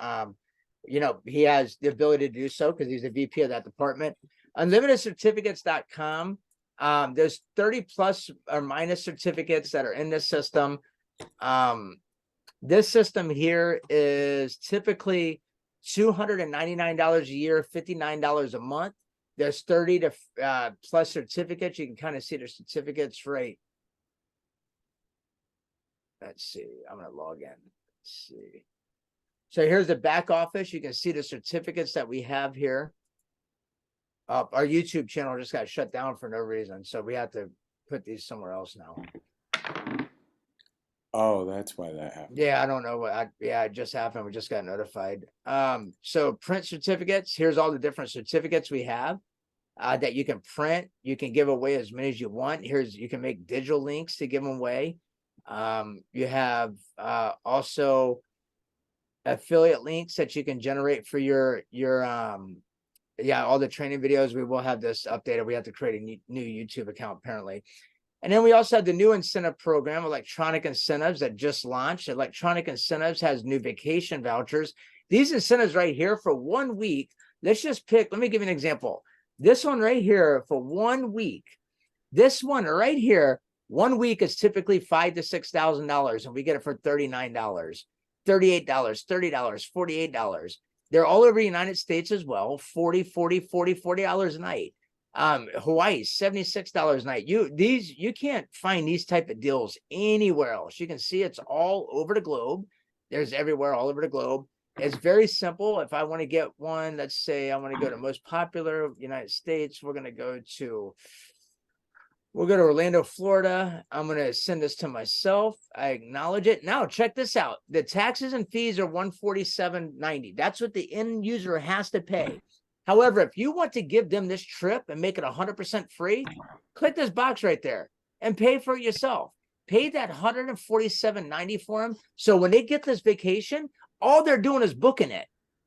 he has the ability to do so because he's the VP of that department. Unlimitedcertificates.com. There's 30 plus or minus certificates that are in this system. This system here is typically $299 a year, $59 a month. There's 30 to plus certificates. You can kind of see the certificates right. Let's see. I'm going to log in. Let's see. So here's the back office. You can see the certificates that we have here. Our YouTube channel just got shut down for no reason. So we have to put these somewhere else now. Oh, that's why that happened. Yeah, I don't know what. It just happened. We just got notified. So print certificates. Here's all the different certificates we have that you can print. You can give away as many as you want. You can make digital links to give them away. You have also affiliate links that you can generate for your all the training videos. We will have this updated. We have to create a new YouTube account apparently. And then we also have the new incentive program, electronic incentives, that just launched. Electronic incentives has new vacation vouchers. These incentives right here for 1 week. Let's just pick, let me give you an example. This one right here for 1 week. This one right here, 1 week is typically $5,000 to $6,000, and we get it for $39, $38, $30, $48. They're all over the United States as well. $40 a night. Hawaii, $76 a night. You can't find these type of deals anywhere else. You can see it's all over the globe. There's everywhere, all over the globe. It's very simple. If I want to get one, let's say I want to go to most popular United States, we'll go to Orlando, Florida. I'm going to send this to myself. I acknowledge it. Now, check this out. The taxes and fees are $147.90. That's what the end user has to pay. However, if you want to give them this trip and make it 100% free, click this box right there and pay for it yourself. Pay that $147.90 for them. So when they get this vacation, all they're doing is booking it.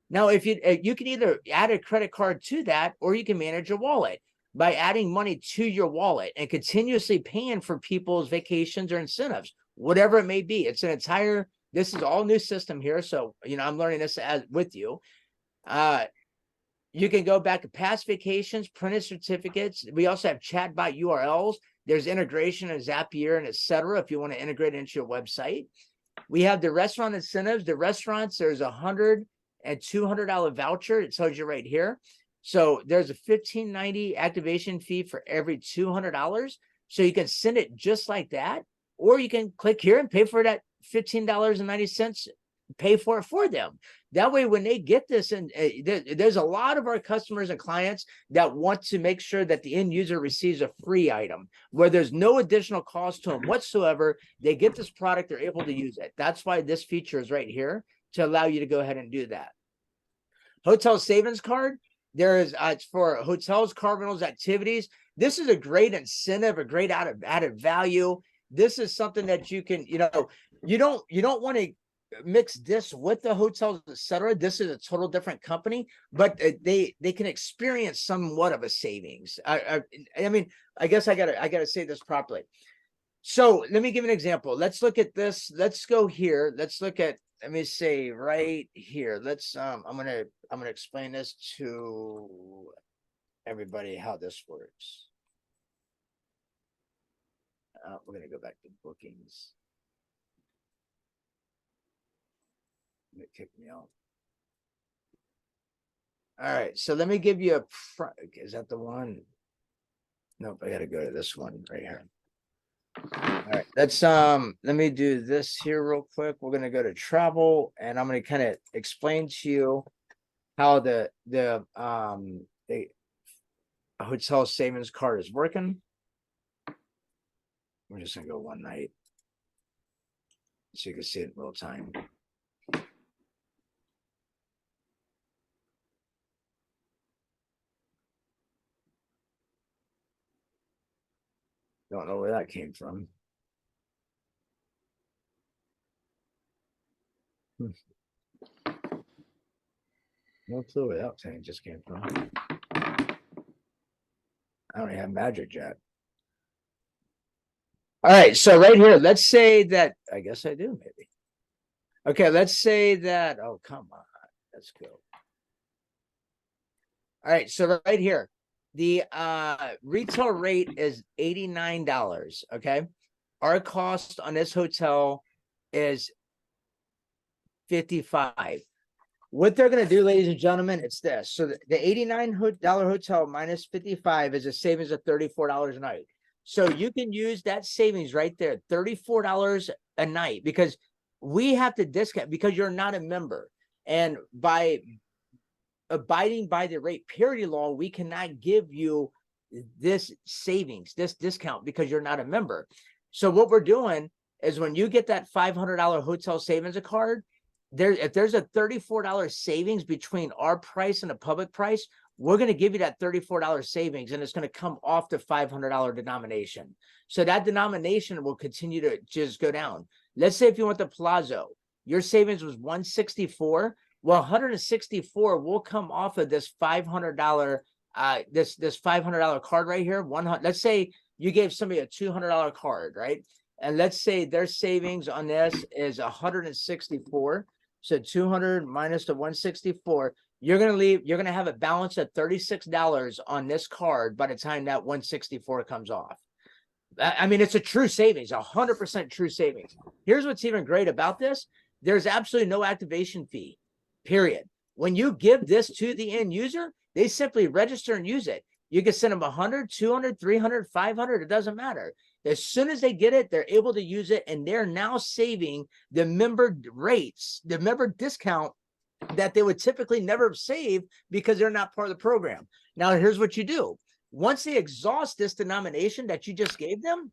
Now, if you can either add a credit card to that, or you can manage your wallet by adding money to your wallet and continuously paying for people's vacations or incentives, whatever it may be. It's an entire, this is all new system here. So, I'm learning this as with you. You can go back to past vacations, printed certificates. We also have chatbot URLs. There's integration of Zapier and etc. if you want to integrate it into your website. We have the restaurant incentives. The restaurants, there's $100 and $200 voucher. It tells you right here. So there's a $15.90 activation fee for every $200. So you can send it just like that, or you can click here and pay for it at $15.90. Pay for it for them. That way, when they get this, and there's a lot of our customers and clients that want to make sure that the end user receives a free item where there's no additional cost to them whatsoever. They get this product, they're able to use it. That's why this feature is right here to allow you to go ahead and do that. Hotel savings card. There is it's for hotels, car rentals, activities. This is a great incentive, a great added value. This is something that you can, you don't want to mix this with the hotels, etc. This is a total different company, but they can experience somewhat of a savings. I mean, I guess I gotta say this properly. So let me give you an example. Let's look at this. Let's go here. Let's look at, let me say right here. Let's I'm gonna explain this to everybody how this works. We're gonna go back to bookings. It kicked me out. All right, so let me give you is that the one? Nope, I gotta go to this one right here. All right, let's let me do this here real quick. We're gonna go to travel, and I'm gonna kind of explain to you how the hotel savings card is working. We're just gonna go one night so you can see it in real time. Don't know where that came from. No clue where that thing just came from. I don't even have magic yet. All right, so right here, let's say that, I guess I do maybe. Okay, let's say that, oh, come on, let's go. All right, so right here, the retail rate is $89, okay? Our cost on this hotel is $55. What they're going to do, ladies and gentlemen, it's this. So the $89 hotel minus 55 is a savings of $34 a night. So you can use that savings right there, $34 a night, because we have to discount because you're not a member. And by abiding by the rate parity law, we cannot give you this savings, this discount, because you're not a member. So what we're doing is when you get that $500 hotel savings card, if there's a $34 savings between our price and the public price, we're going to give you that $34 savings, and it's going to come off the $500 denomination. So that denomination will continue to just go down. Let's say if you want the Palazzo, your savings was $164. Well, $164 will come off of this $500 this $500 card right here. Let's say you gave somebody a $200 card, right? And let's say their savings on this is $164. So 200 minus the 164, you're going to have a balance of $36 on this card by the time that 164 comes off. I mean, it's a true savings, 100% true savings. Here's what's even great about this. There's absolutely no activation fee, period. When you give this to the end user, they simply register and use it. You can send them 100, 200, 300, 500. It doesn't matter. As soon as they get it, they're able to use it, and they're now saving the member rates, the member discount that they would typically never save because they're not part of the program. Now, here's what you do. Once they exhaust this denomination that you just gave them,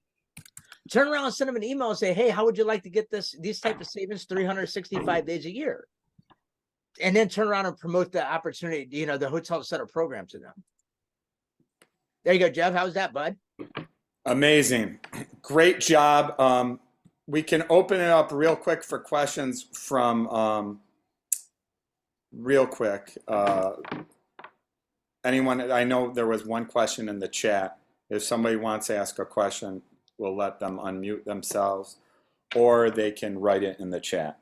turn around and send them an email and say, hey, how would you like to get these type of savings 365 days a year? And then turn around and promote the opportunity, the hotel to set a program to them. There you go, Jeff. How's that, bud? Amazing. Great job. We can open it up real quick for questions from real quick, anyone, I know there was one question in the chat. If somebody wants to ask a question, we'll let them unmute themselves, or they can write it in the chat.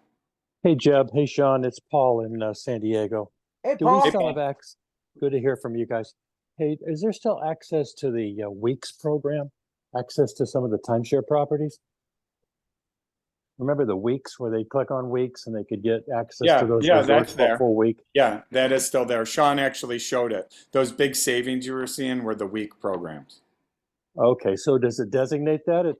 Hey Jeb, hey Sean, it's Paul in San Diego. Hey, Do we Paul. still have access? Good to hear from you guys. Hey, is there still access to the Weeks program? Access to some of the timeshare properties? Remember the Weeks where they click on Weeks and they could get access to those Yeah, resorts that's for there. a full week? Yeah, that is still there. Sean actually showed it. Those big savings you were seeing were the week programs. Okay, so does it designate that at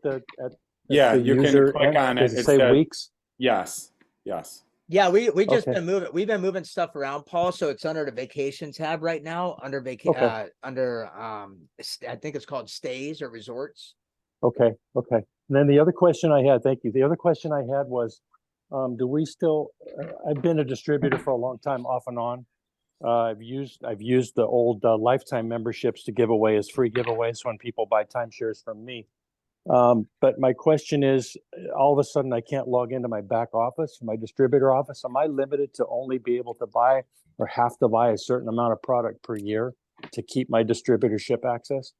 Yeah, the you can user click end? on it. Does it It say says, Weeks? yes, yes. Yeah, we just Okay. we've been moving stuff around, Paul. So it's under the vacation tab right now, under Okay. I think it's called stays or resorts. Okay. And then the other question I had, thank you. The other question I had was, do we still? I've been a distributor for a long time, off and on. I've used the old lifetime memberships to give away as free giveaways when people buy timeshares from me. But my question is, all of a sudden I can't log into my back office, my distributor office. Am I limited to only be able to buy or have to buy a certain amount of product per year to keep my distributorship access?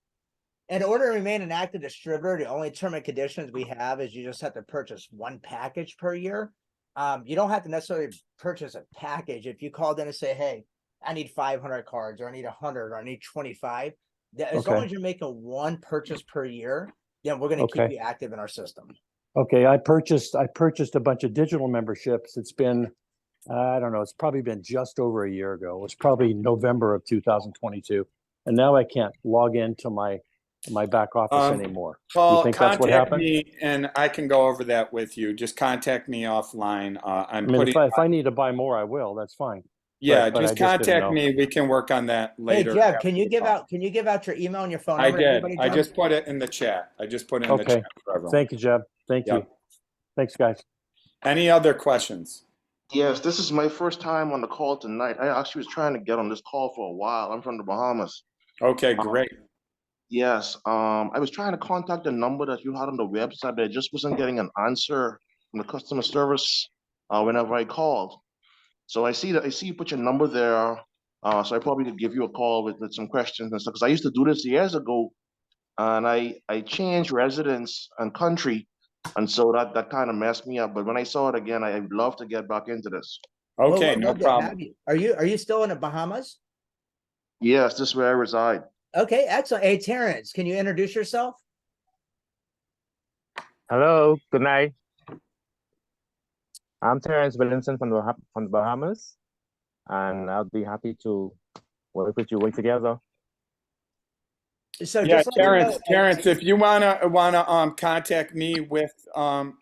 In order to remain an active distributor, the only term and conditions we have is you just have to purchase one package per year. You don't have to necessarily purchase a package. If you called in and say, hey, I need 500 cards, or I need 100, or I need 25, as long Okay. as you're making one purchase per year, then we're going to keep Okay. you active in our system. Okay, I purchased a bunch of digital memberships. It's been, I don't know, it's probably been just over a year ago. It was probably November of 2022. And now I can't log into my back office anymore. Do you Paul, think that's what contact happened? me and I can go over that with you. Just contact me offline. I mean, if I need to buy more, I will. That's fine. Yeah, but just I just didn't contact know. me. We can work on that Hey, later. Jeff, after can you the give call. out your email and your phone I number to did. everybody, I Jeff? just put it in the chat. I just put it in the Okay. chat for everyone. Thank you, Jeb. Thank Yep. you. Thanks, guys. Any other questions? Yes, this is my first time on the call tonight. I actually was trying to get on this call for a while. I'm from the Bahamas. Okay, great. Yes, I was trying to contact the number that you had on the website, but I just wasn't getting an answer from the customer service whenever I called. So I see you put your number there. So I probably could give you a call with some questions and stuff. Because I used to do this years ago, and I changed residence and country, and so that kind of messed me up. But when I saw it again, I'd love to get back into this. Well, Okay, we'd no love to have problem. you. Are you still in the Bahamas? Yes, this is where I reside. Okay, excellent. Hey, Terrence, can you introduce yourself? Hello, good night. I'm Terrence Williamson from the Bahamas, and I'll be happy to work with you, work together. So Yeah, just let me know. Terrence, if you wanna contact me with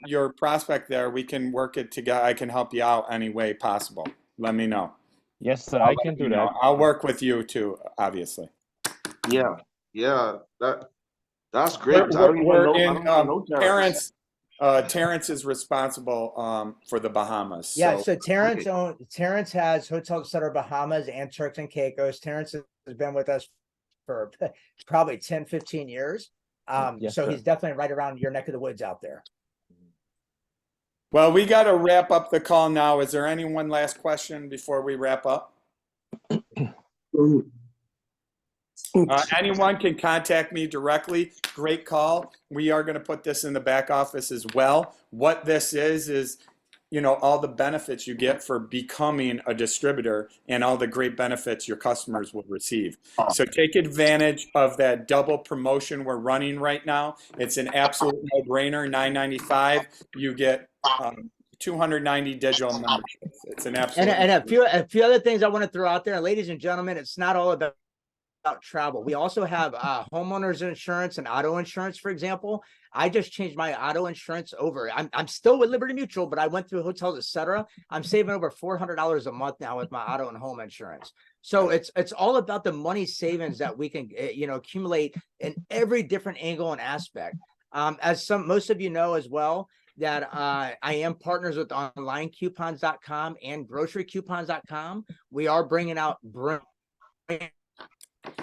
your prospect there, we can work it together. I can help you out any way possible. Let me know. Yes, sir, I'll I let can you do know. that. I'll work with you too, obviously. Yeah, that's great. 'Cause I don't even know. I don't even know Terrence. Terrence is responsible for the Bahamas. Yeah, So so Terrence has Hotel Center Bahamas and Turks and Caicos. Terrence has been with us for probably 10, 15 years. Yes, So sir. he's definitely right around your neck of the woods out there. well, we got to wrap up the call now. Is there any one last question before we wrap up? Anyone can contact me directly. Great call. We are going to put this in the back office as well. What this is, you know, all the benefits you get for becoming a distributor and all the great benefits your customers will receive. So take advantage of that double promotion we're running right now. It's an absolute no-brainer, $9.95. You get 290 digital memberships. It's an absolute. And a few other things I want to throw out there, ladies and gentlemen. It's not all about travel. We also have homeowners insurance and auto insurance. For example, I just changed my auto insurance over. I'm still with Liberty Mutual, but I went through hotels, etc. I'm saving over $400 a month now with my auto and home insurance. So it's all about the money savings that we can accumulate in every different angle and aspect. As most of you know as well, that I am partners with onlinecoupons.com and grocerycoupons.com. We are bringing out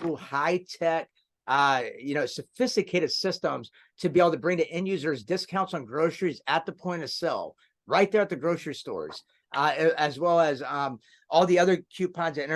high-tech, sophisticated systems to be able to bring to end users discounts on groceries at the point of sale, right there at the grocery stores. as well as all the other coupons that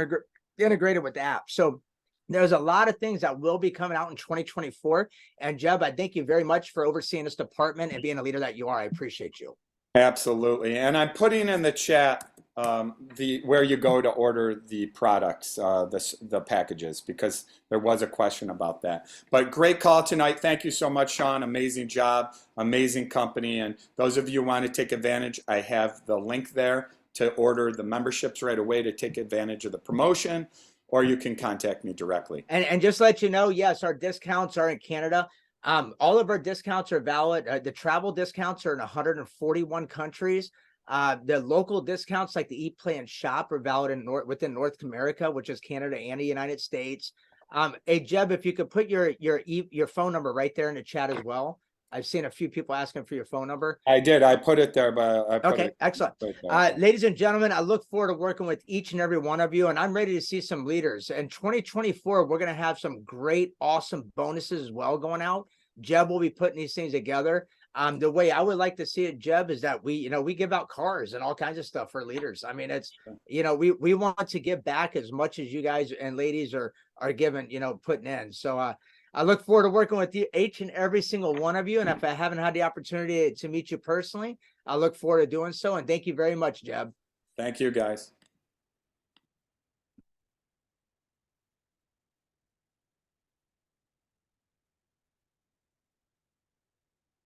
integrated with the app. So there's a lot of things that will be coming out in 2024. And Jeb, I thank you very much for overseeing this department and being a leader that you are. I appreciate you. Absolutely. And I'm putting in the chat where you go to order the products, the packages, because there was a question about that. But great call tonight. Thank you so much, Sean. Amazing job, amazing company. And those of you who want to take advantage, I have the link there to order the memberships right away to take advantage of the promotion, or you can contact me directly. And just let you know, yes, our discounts are in Canada. All of our discounts are valid. The travel discounts are in 141 countries. The local discounts like the Eat, Play, and Shop are valid within North America, which is Canada and the United States. Hey, Jeb, if you could put your phone number right there in the chat as well. I've seen a few people asking for your phone number. I did. I put it there, but I put okay, it excellent. right there. Ladies and gentlemen, I look forward to working with each and every one of you, and I'm ready to see some leaders. In 2024, we're going to have some great, awesome bonuses as well going out. Jeb will be putting these things together. The way I would like to see it, Jeb, is that we give out cars and all kinds of stuff for leaders. I mean, it's, we want to give back as much as you guys and ladies are giving, putting in. So, I look forward to working with you, each and every single one of you. And if I haven't had the opportunity to meet you personally, I look forward to doing so. And thank you very much, Jeb. Thank you, guys.